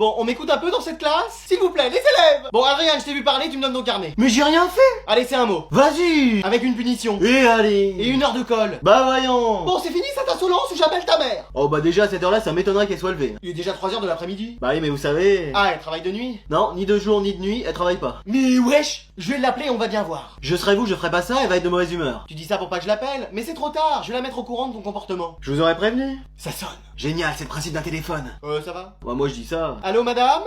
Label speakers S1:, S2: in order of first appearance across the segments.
S1: Bon, on m'écoute un peu dans cette classe? S'il vous plaît, les élèves! Bon, Adrien, je t'ai vu parler, tu me donnes ton carnet.
S2: Mais j'ai rien fait.
S1: Allez, c'est un mot.
S2: Vas-y.
S1: Avec une punition.
S2: Et allez.
S1: Et 1 heure de colle.
S2: Bah voyons.
S1: Bon, c'est fini cette insolence ou j'appelle ta mère?
S2: Oh bah déjà à cette heure-là, ça m'étonnerait qu'elle soit levée.
S1: Il est déjà 3 heures de l'après-midi.
S2: Bah oui, mais vous savez...
S1: Ah, elle travaille de nuit?
S2: Non, ni de jour ni de nuit, elle travaille pas.
S1: Mais wesh! Je vais l'appeler, on va bien voir.
S2: Je serais vous, je ferais pas ça, elle va être de mauvaise humeur.
S1: Tu dis ça pour pas que je l'appelle? Mais c'est trop tard, je vais la mettre au courant de ton comportement.
S2: Je vous aurais prévenu.
S1: Ça sonne.
S2: Génial, c'est le principe d'un téléphone.
S1: Ça va?
S2: Bah moi je dis ça.
S1: Allô, madame?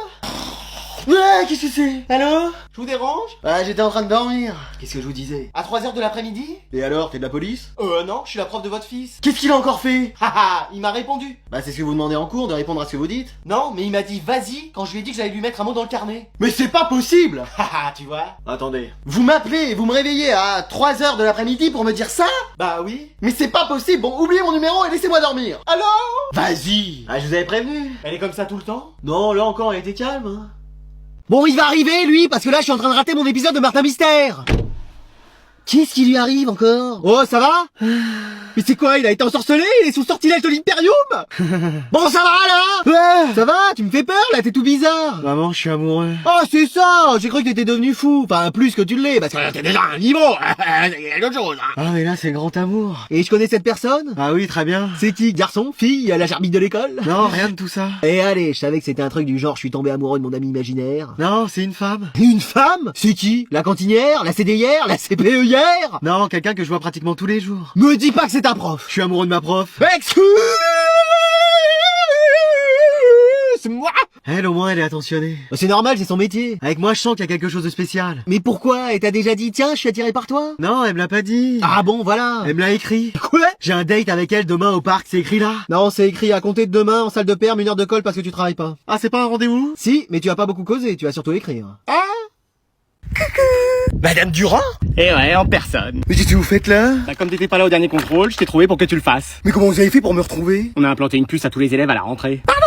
S2: Ouais, qu'est-ce que c'est?
S1: Allô? Je vous dérange?
S2: Ah, j'étais en train de dormir. Qu'est-ce que je vous disais?
S1: À 3 heures de l'après-midi?
S2: Et alors, t'es de la police?
S1: Non, je suis la prof de votre fils.
S2: Qu'est-ce qu'il a encore fait?
S1: Haha, il m'a répondu.
S2: Bah c'est ce que vous demandez en cours, de répondre à ce que vous dites.
S1: Non, mais il m'a dit vas-y quand je lui ai dit que j'allais lui mettre un mot dans le carnet.
S2: Mais c'est pas possible.
S1: Haha, tu vois?
S2: Attendez. Vous m'appelez et vous me réveillez à 3 heures de l'après-midi pour me dire ça?
S1: Bah oui.
S2: Mais c'est pas possible. Bon, oubliez mon numéro et laissez-moi dormir.
S1: Allô?
S2: Vas-y. Ah, je vous avais prévenu.
S1: Elle est comme ça tout le temps?
S2: Non, là encore, elle était calme. Hein.
S3: Bon, il va arriver, lui, parce que là, je suis en train de rater mon épisode de Martin Mystère. Qu'est-ce qui lui arrive encore? Oh, ça va? Mais c'est quoi, il a été ensorcelé? Il est sous sortilège de l'Imperium? Bon, ça va, là? Ouais. Ça va? Tu me fais peur, là, t'es tout bizarre.
S2: Maman, je suis amoureux.
S3: Oh, c'est ça. J'ai cru que t'étais devenu fou. Enfin, plus que tu l'es, parce que t'es déjà à un niveau. C'est quelque chose, hein.
S2: Ah, mais là, c'est le grand amour.
S3: Et je connais cette personne?
S2: Ah oui, très bien.
S3: C'est qui? Garçon? Fille? À la gerbille de l'école?
S2: Non, rien de tout ça.
S3: Et allez, je savais que c'était un truc du genre, je suis tombé amoureux de mon ami imaginaire.
S2: Non, c'est une femme.
S3: Une femme? C'est qui? La cantinière? La CDière? La CPEière?
S2: Non, quelqu'un que je vois pratiquement tous les jours.
S3: Me dis pas que c'est ta prof.
S2: Je suis amoureux de ma prof.
S3: Excuse-moi.
S2: Elle, au moins, elle est attentionnée.
S3: C'est normal, c'est son métier.
S2: Avec moi, je sens qu'il y a quelque chose de spécial.
S3: Mais pourquoi? Et t'as déjà dit, tiens, je suis attiré par toi?
S2: Non, elle me l'a pas dit.
S3: Ah bon, voilà.
S2: Elle me l'a écrit.
S3: Quoi?
S2: J'ai un date avec elle demain au parc, c'est écrit là.
S3: Non, c'est écrit à compter de demain en salle de perme, 1 heure de colle parce que tu travailles pas.
S2: Ah, c'est pas un rendez-vous?
S3: Si, mais tu as pas beaucoup causé, tu vas surtout écrire.
S2: Madame Durand?
S4: Eh ouais, en personne.
S2: Mais qu'est-ce que vous faites là?
S4: Bah, comme t'étais pas là au dernier contrôle, je t'ai trouvé pour que tu le fasses.
S2: Mais comment vous avez fait pour me retrouver?
S4: On a implanté une puce à tous les élèves à la rentrée. Pardon?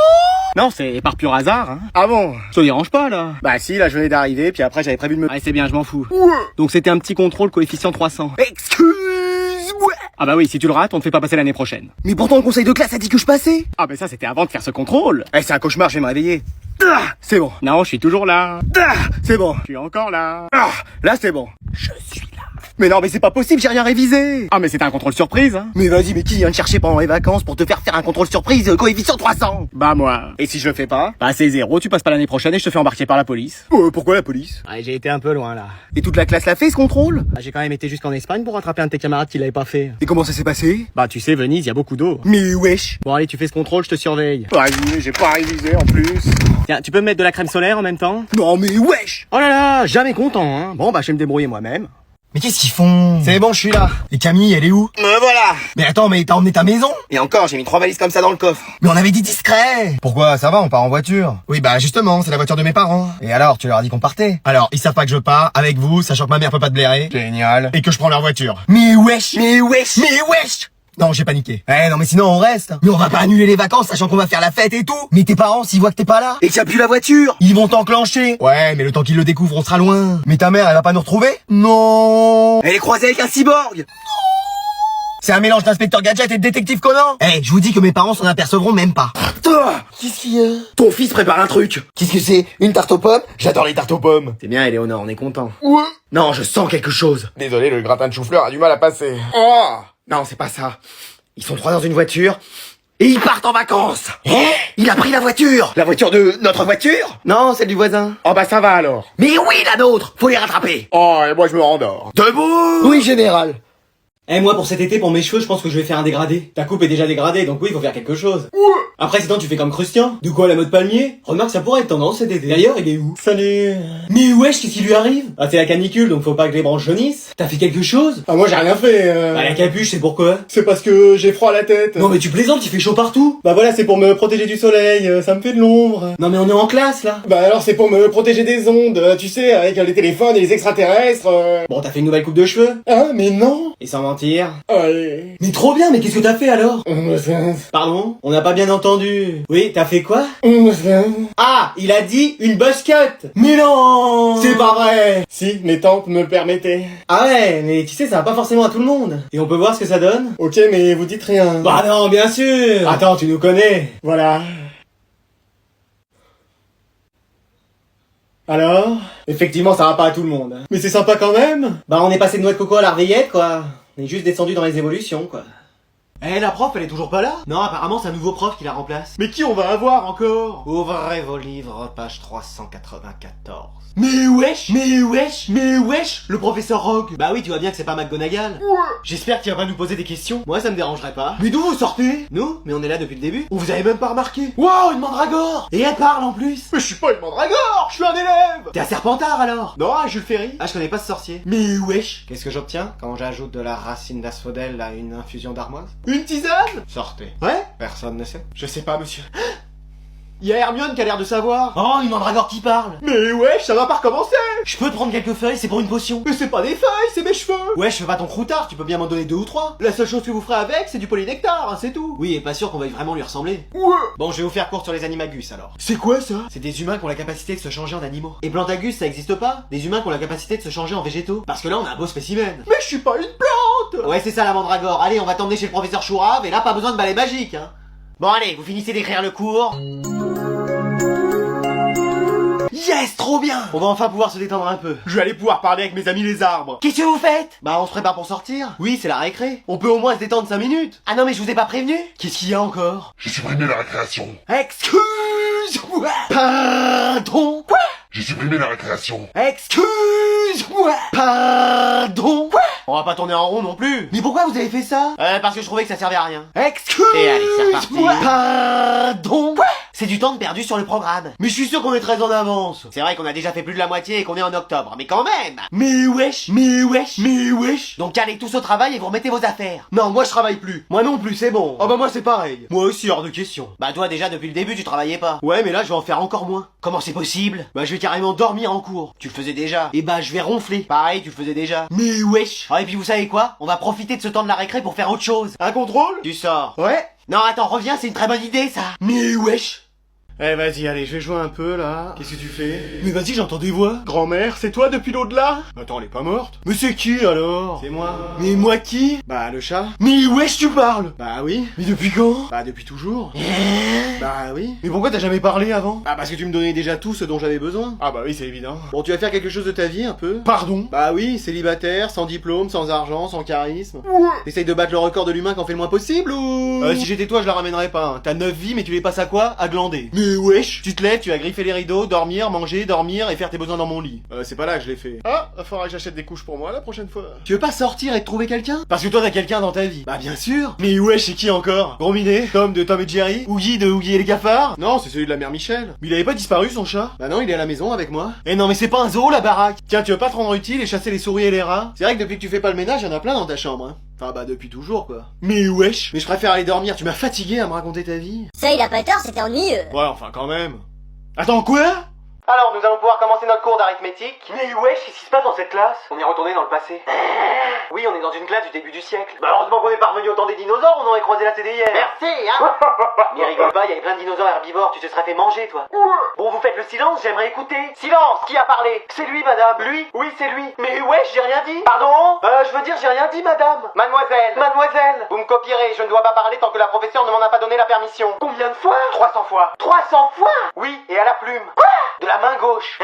S4: Non, c'est par pur hasard, hein.
S2: Ah bon?
S4: Ça te dérange pas, là?
S2: Bah si, là je venais d'arriver, puis après j'avais prévu de me...
S4: Ouais, c'est bien, je m'en fous.
S2: Ouais.
S4: Donc c'était un petit contrôle coefficient 300.
S2: Excuse-moi.
S4: Ah bah oui, si tu le rates, on te fait pas passer l'année prochaine.
S2: Mais pourtant le conseil de classe a dit que je passais.
S4: Ah bah ça, c'était avant de faire ce contrôle.
S2: Eh, c'est un cauchemar, je vais me réveiller. Ah, c'est bon.
S4: Non, je suis toujours là.
S2: Ah, c'est bon.
S4: Je suis encore là.
S2: Ah, là c'est bon.
S4: Je suis là.
S2: Mais non, mais c'est pas possible, j'ai rien révisé.
S4: Ah mais c'était un contrôle surprise, hein.
S2: Mais vas-y, mais qui vient te chercher pendant les vacances pour te faire un contrôle surprise coefficient 300?
S4: Bah moi.
S2: Et si je le fais pas?
S4: Bah c'est 0, tu passes pas l'année prochaine et je te fais embarquer par la police.
S2: Pourquoi la police?
S4: Ouais, j'ai été un peu loin, là.
S2: Et toute la classe l'a fait ce contrôle?
S4: Bah, j'ai quand même été jusqu'en Espagne pour rattraper un de tes camarades qui l'avait pas fait.
S2: Et comment ça s'est passé?
S4: Bah tu sais, Venise, y a beaucoup d'eau.
S2: Mais wesh.
S4: Bon allez, tu fais ce contrôle, je te surveille.
S2: Vas-y, j'ai pas révisé en plus.
S4: Tiens, tu peux me mettre de la crème solaire en même temps?
S2: Non mais wesh.
S4: Oh là là, jamais content, hein. Bon bah je vais me débrouiller moi-même.
S3: Mais qu'est-ce qu'ils font? C'est bon, je suis là. Et Camille, elle est où?
S2: Me voilà.
S3: Mais attends, mais t'as emmené ta maison?
S2: Et encore, j'ai mis 3 valises comme ça dans le coffre.
S3: Mais on avait dit discret. Pourquoi? Ça va, on part en voiture. Oui, bah justement, c'est la voiture de mes parents. Et alors, tu leur as dit qu'on partait? Alors, ils savent pas que je pars avec vous, sachant que ma mère peut pas te blairer. Génial. Et que je prends leur voiture. Mais wesh. Mais wesh. Non, j'ai paniqué. Eh non, mais sinon on reste. Mais on va pas annuler les vacances sachant qu'on va faire la fête et tout. Mais tes parents, s'ils voient que t'es pas là,
S2: Et qu'il y a plus la voiture.
S3: ils vont t'enclencher. Ouais, mais le temps qu'ils le découvrent, on sera loin. Mais ta mère, elle va pas nous retrouver? Non.
S2: Elle est croisée avec un cyborg.
S3: C'est un mélange d'inspecteur Gadget et de détective Conan. Eh, je vous dis que mes parents s'en apercevront même pas.
S2: Qu'est-ce qu'il y a? Ton fils prépare un truc.
S3: Qu'est-ce que c'est? Une tarte aux pommes? J'adore les tartes aux pommes.
S2: C'est bien, Éléonore, on est content.
S3: Ouais.
S2: Non, je sens quelque chose.
S3: Désolé, le gratin de chou-fleur a du mal à passer.
S2: Oh. Non, c'est pas ça. Ils sont 3 dans une voiture. Et ils partent en vacances. Il a pris la voiture. La voiture de notre voiture? Non, celle du voisin.
S4: Oh bah ça va alors.
S2: Mais oui, la nôtre. Faut les rattraper.
S4: Oh, et moi je me rendors.
S2: Debout.
S3: Oui, général.
S1: Eh, moi, pour cet été, pour mes cheveux, je pense que je vais faire un dégradé. Ta coupe est déjà dégradée, donc oui, il faut faire quelque chose. Après, sinon, tu fais comme Christian. De quoi, la mode palmier? Remarque, ça pourrait être tendance cet été. D'ailleurs, il est où? Salut. Mais wesh, qu'est-ce qui lui arrive? Ah, c'est la canicule, donc faut pas que les branches jaunissent. T'as fait quelque chose?
S4: Ah moi j'ai rien fait.
S1: Bah, la capuche, c'est pourquoi?
S4: C'est parce que j'ai froid à la tête.
S1: Non, mais tu plaisantes, il fait chaud partout.
S4: Bah voilà, c'est pour me protéger du soleil, ça me fait de l'ombre.
S1: Non, mais on est en classe, là.
S4: Bah alors c'est pour me protéger des ondes, tu sais, avec les téléphones et les extraterrestres.
S1: Bon, t'as fait une nouvelle coupe de cheveux?
S4: Ah mais non.
S1: Et sans mentir.
S4: Allez.
S1: Mais trop bien, mais qu'est-ce que t'as fait alors? Pardon? On n'a pas bien entendu. Oui, t'as fait quoi? Ah, il a dit une buzz cut. Mais non! C'est pas vrai!
S4: Si, mes tantes me permettaient.
S1: Ah ouais, mais tu sais, ça va pas forcément à tout le monde. Et on peut voir ce que ça donne?
S4: Ok, mais vous dites rien.
S1: Bah non, bien sûr! Attends, tu nous connais.
S4: Voilà.
S1: Alors?
S4: Effectivement, ça va pas à tout le monde. Hein. Mais c'est sympa quand même.
S1: Bah on est passé de noix de coco à l'arveillette quoi. On est juste descendu dans les évolutions quoi. Eh la prof elle est toujours pas là? Non apparemment c'est un nouveau prof qui la remplace.
S4: Mais qui on va avoir encore?
S1: Ouvrez vos livres, page 394.
S4: Mais wesh, le professeur Rogue.
S1: Bah oui tu vois bien que c'est pas McGonagall.
S4: J'espère qu'il va pas nous poser des questions.
S1: Moi ça me dérangerait pas.
S4: Mais d'où vous sortez?
S1: Nous? Mais on est là depuis le début.
S4: On vous avait même pas remarqué.
S1: Wow une mandragore. Et elle parle en plus.
S4: Mais je suis pas une mandragore, je suis un élève.
S1: T'es un serpentard alors?
S4: Non, Jules Ferry.
S1: Ah je connais pas ce sorcier.
S4: Mais wesh.
S1: Qu'est-ce que j'obtiens quand j'ajoute de la racine d'asphodèle à une infusion d'armoise?
S4: Une tisane?
S1: Sortez.
S4: Ouais?
S1: Personne ne sait.
S4: Je sais pas, monsieur. Il y a Hermione qui a l'air de savoir.
S1: Oh une mandragore qui parle.
S4: Mais wesh, ça va pas recommencer.
S1: Je peux te prendre quelques feuilles, c'est pour une potion.
S4: Mais c'est pas des feuilles, c'est mes cheveux.
S1: Ouais, je fais pas ton croutard, tu peux bien m'en donner 2 ou 3.
S4: La seule chose que vous ferez avec, c'est du polynectar, hein, c'est tout.
S1: Oui, et pas sûr qu'on veuille vraiment lui ressembler.
S4: Ouais.
S1: Bon, je vais vous faire court sur les animagus alors.
S4: C'est quoi ça?
S1: C'est des humains qui ont la capacité de se changer en animaux. Et plantagus, ça existe pas? Des humains qui ont la capacité de se changer en végétaux. Parce que là, on a un beau spécimen.
S4: Mais je suis pas une plante.
S1: Ouais, c'est ça la mandragore. Allez, on va t'emmener chez le professeur Chourave, et là, pas besoin de balai magique, hein. Bon, allez, vous finissez d'écrire le cours. Yes, trop bien. On va enfin pouvoir se détendre un peu.
S4: Je vais aller pouvoir parler avec mes amis les arbres.
S1: Qu'est-ce que vous faites? Bah, on se prépare pour sortir. Oui, c'est la récré. On peut au moins se détendre 5 minutes. Ah non, mais je vous ai pas prévenu. Qu'est-ce qu'il y a encore?
S5: J'ai supprimé la récréation.
S1: Excuse-moi. Pardon. Quoi?
S5: J'ai supprimé la récréation.
S1: Excuse-moi. Pardon. Quoi? On va pas tourner en rond non plus. Mais pourquoi vous avez fait ça? Parce que je trouvais que ça servait à rien.
S2: Et allez, c'est reparti.
S1: Excuse-moi. Pardon. Quoi? C'est du temps de perdu sur le programme. Mais je suis sûr qu'on est très en avance. C'est vrai qu'on a déjà fait plus de la moitié et qu'on est en octobre, mais quand même.
S4: Mais wesh.
S1: Donc allez tous au travail et vous remettez vos affaires.
S4: Non, moi je travaille plus.
S1: Moi non plus, c'est bon.
S4: Oh bah moi c'est pareil.
S1: Moi aussi, hors de question. Bah toi déjà depuis le début tu travaillais pas.
S4: Ouais, mais là je vais en faire encore moins.
S1: Comment c'est possible?
S4: Bah je vais carrément dormir en cours.
S1: Tu le faisais déjà.
S4: Et bah je vais ronfler.
S1: Pareil, tu le faisais déjà.
S4: Mais wesh.
S1: Ah et puis vous savez quoi? On va profiter de ce temps de la récré pour faire autre chose.
S4: Un contrôle?
S1: Tu sors.
S4: Ouais.
S1: Non attends, reviens, c'est une très bonne idée ça.
S4: Mais wesh. Eh vas-y, allez, je vais jouer un peu là. Qu'est-ce que tu fais? Mais vas-y, j'entends des voix. Grand-mère, c'est toi depuis l'au-delà? Attends, elle est pas morte. Mais c'est qui alors?
S1: C'est moi.
S4: Mais moi qui? Bah le chat. Mais wesh, tu parles? Bah oui. Mais depuis quand? Bah depuis toujours. Bah oui. Mais pourquoi t'as jamais parlé avant? Bah parce que tu me donnais déjà tout ce dont j'avais besoin. Ah bah oui, c'est évident. Bon, tu vas faire quelque chose de ta vie un peu? Pardon? Bah oui, célibataire, sans diplôme, sans argent, sans charisme. T'essayes de battre le record de l'humain qu'en fait le moins possible ou? Si j'étais toi, je la ramènerais pas. Hein. T'as 9 vies, mais tu les passes à quoi? À glander. Mais wesh. Tu te lèves, tu vas griffer les rideaux, dormir, manger, dormir et faire tes besoins dans mon lit. C'est pas là que je l'ai fait. Ah, il faudra que j'achète des couches pour moi la prochaine fois. Tu veux pas sortir et te trouver quelqu'un? Parce que toi t'as quelqu'un dans ta vie. Bah bien sûr. Mais wesh, c'est qui encore? Gros minet? Tom de Tom et Jerry? Oogie de Oogie et les cafards? Non, c'est celui de la mère Michel. Mais il avait pas disparu son chat? Bah non, il est à la maison avec moi. Eh non mais c'est pas un zoo la baraque. Tiens, tu veux pas te rendre utile et chasser les souris et les rats? C'est vrai que depuis que tu fais pas le ménage, y en a plein dans ta chambre, hein. Enfin bah depuis toujours quoi. Mais wesh. Mais je préfère aller dormir, tu m'as fatigué à me raconter ta vie.
S6: Ça, il a pas tort, c'était ennuyeux.
S4: Ouais, enfin quand même. Attends, quoi?
S1: Alors, nous allons pouvoir commencer notre cours d'arithmétique.
S4: Mais wesh, qu'est-ce qui se passe dans cette classe?
S1: On est retourné dans le passé. Oui, on est dans une classe du début du siècle. Bah heureusement qu'on est parvenu au temps des dinosaures, on aurait croisé la CDIR.
S2: Merci, hein.
S1: Mais rigole pas, il y avait plein de dinosaures herbivores, tu te serais fait manger, toi. Bon, vous faites le silence, j'aimerais écouter. Silence, qui a parlé? C'est lui, madame. Lui? Oui, c'est lui. Mais wesh, j'ai rien dit. Pardon? Je veux dire, j'ai rien dit, madame. Mademoiselle. Vous me copierez, je ne dois pas parler tant que la professeure ne m'en a pas donné la permission. Combien de fois? 300 fois. 300 fois? Oui, et à la plume. Quoi? De la main gauche.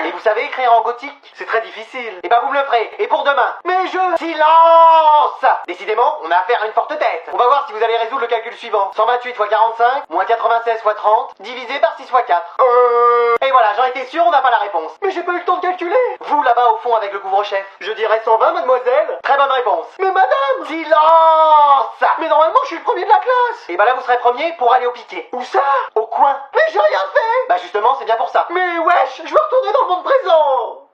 S1: Et vous savez écrire en gothique? C'est très difficile. Et bah vous me le ferez. Et pour demain. Mais Silence! Décidément, on a affaire à une forte tête. On va voir si vous allez résoudre le calcul suivant. 128 x 45, moins 96 x 30, divisé par 6 x 4. Et voilà, j'en étais sûr, on n'a pas la réponse. Mais j'ai pas eu le temps de calculer. Vous là-bas au fond avec le couvre-chef. Je dirais 120, mademoiselle. Très bonne réponse. Mais madame! Silence! Mais normalement, je suis le premier de la classe. Et bah là, vous serez premier pour aller au piquet. Où ça? Au coin. Mais j'ai rien fait. Bah justement, c'est bien pour ça. Mais wesh, je veux retourner dans le monde présent.